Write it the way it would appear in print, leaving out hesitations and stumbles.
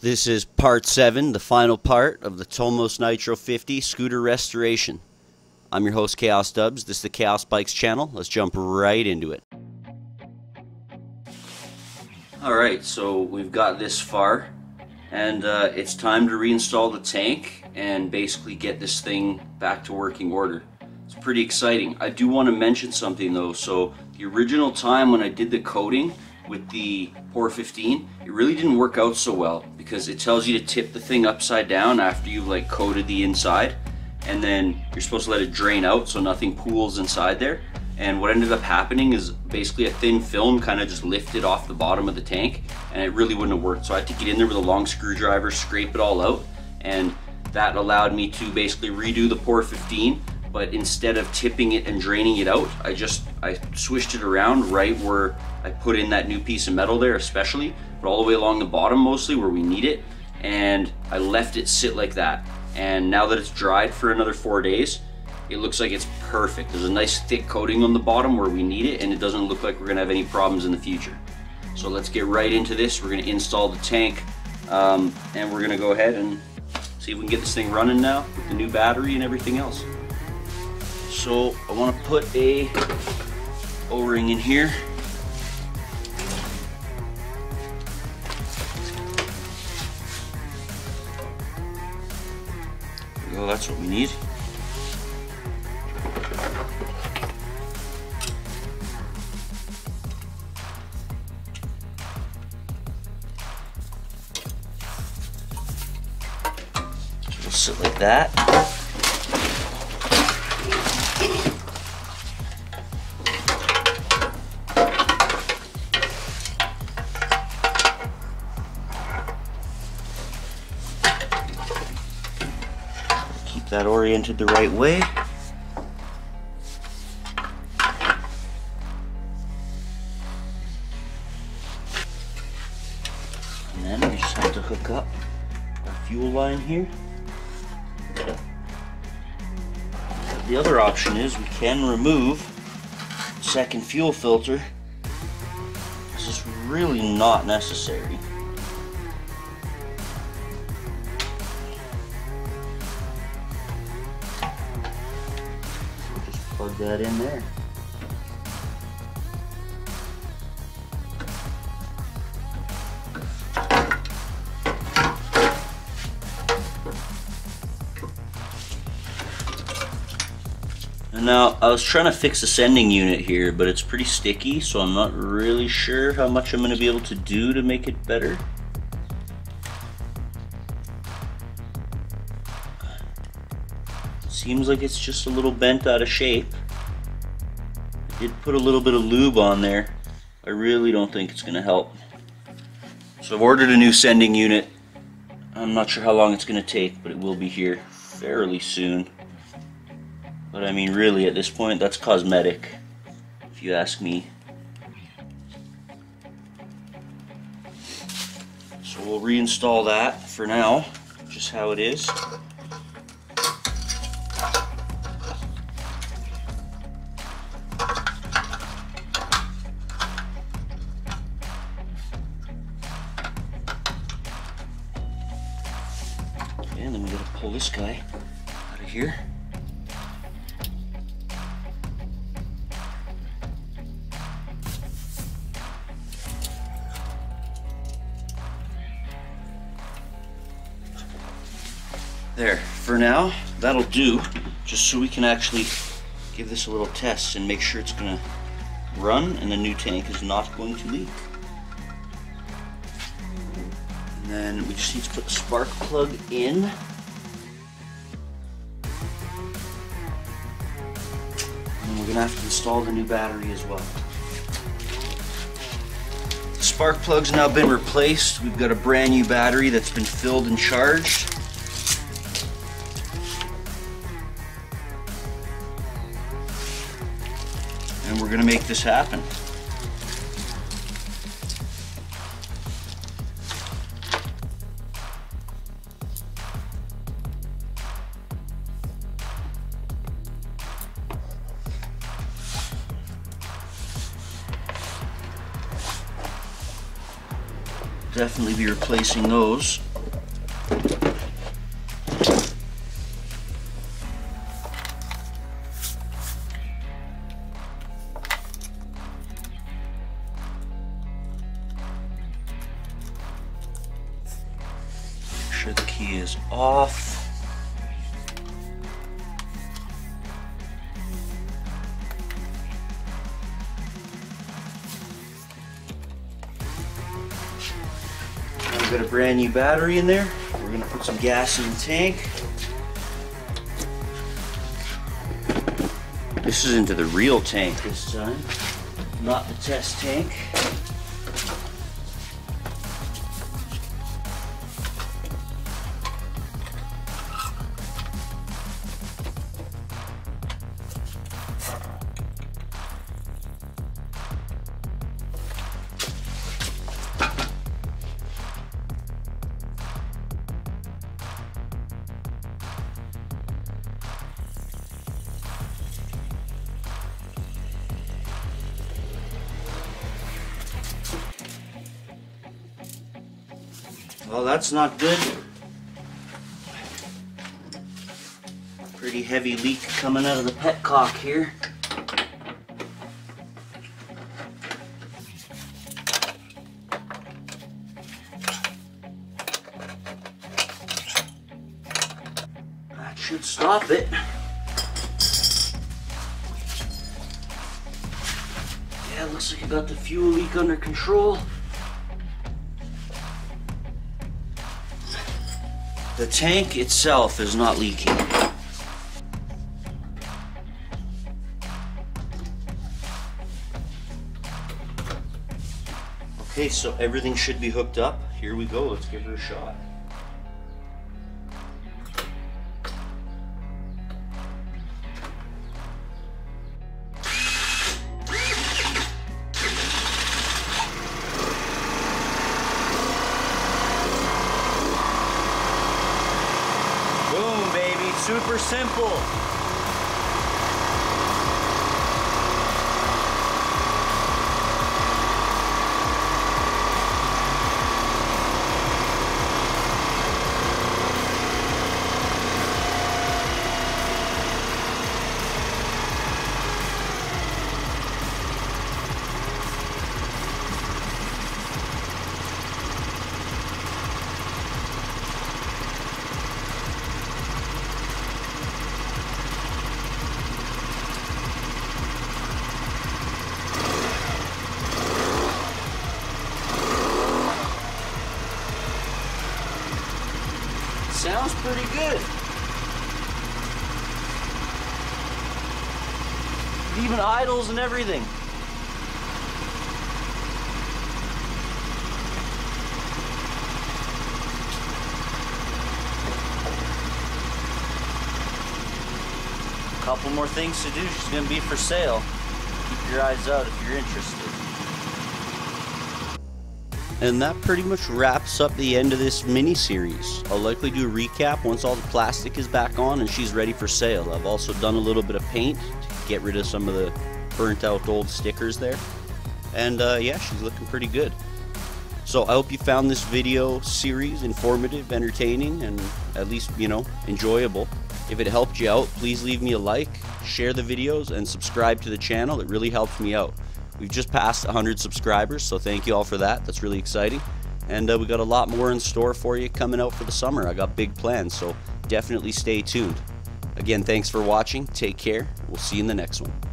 This is part 7, the final part of the Tomos Nitro 50 scooter restoration. I'm your host, Chaos Dubs. This is the Chaos Bikes channel. Let's jump right into it. Alright, so we've got this far, and it's time to reinstall the tank and basically get this thing back to working order. It's pretty exciting. I do want to mention something though. So the original time when I did the coating with the Pour 15, it really didn't work out so well because it tells you to tip the thing upside down after you've like coated the inside, and then you're supposed to let it drain out so nothing pools inside there. And what ended up happening is basically a thin film kind of just lifted off the bottom of the tank, and it really wouldn't have worked. So I had to get in there with a long screwdriver, scrape it all out, and that allowed me to basically redo the Pour 15. But instead of tipping it and draining it out, I swished it around right where I put in that new piece of metal there especially, but all the way along the bottom mostly where we need it, and I left it sit like that. And now that it's dried for another 4 days, it looks like it's perfect. There's a nice thick coating on the bottom where we need it, and it doesn't look like we're gonna have any problems in the future. So let's get right into this. We're gonna install the tank, and we're gonna go ahead and see if we can get this thing running now with the new battery and everything else. So I want to put a O-ring in here. There we go, that's what we need. So it'll sit like that. That oriented the right way. And then we just have to hook up our fuel line here. The other option is we can remove the second fuel filter. This is really not necessary. Plug that in there. And now I was trying to fix the sending unit here, but it's pretty sticky, so I'm not really sure how much I'm going to be able to do to make it better. Seems like it's just a little bent out of shape. I did put a little bit of lube on there. I really don't think it's going to help. So I've ordered a new sending unit. I'm not sure how long it's going to take, but it will be here fairly soon. But I mean, really at this point, that's cosmetic, if you ask me. So we'll reinstall that for now, just how it is. And then we gotta pull this guy out of here. There, for now, that'll do, just so we can actually give this a little test and make sure it's gonna run and the new tank is not going to leak. And then we just need to put the spark plug in. And we're gonna have to install the new battery as well. The spark plug's now been replaced. We've got a brand new battery that's been filled and charged. And we're gonna make this happen. definitely be replacing those. Make sure the key is off. Got a brand new battery in there. We're gonna put some gas in the tank. This is into the real tank this time, not the test tank. Well, that's not good. Pretty heavy leak coming out of the petcock here. That should stop it. Yeah, looks like I got the fuel leak under control. The tank itself is not leaking. Okay, so everything should be hooked up. Here we go, let's give her a shot. Super simple. Sounds pretty good. It even idles and everything. Couple more things to do. She's gonna be for sale. Keep your eyes out if you're interested. And that pretty much wraps up the end of this mini-series. I'll likely do a recap once all the plastic is back on and she's ready for sale. I've also done a little bit of paint to get rid of some of the burnt out old stickers there. And yeah, she's looking pretty good. So I hope you found this video series informative, entertaining, and at least, you know, enjoyable. If it helped you out, please leave me a like, share the videos, and subscribe to the channel. It really helps me out. We've just passed 100 subscribers, so thank you all for that. That's really exciting. And we got a lot more in store for you coming out for the summer. I got big plans, so definitely stay tuned. Again, thanks for watching. Take care. We'll see you in the next one.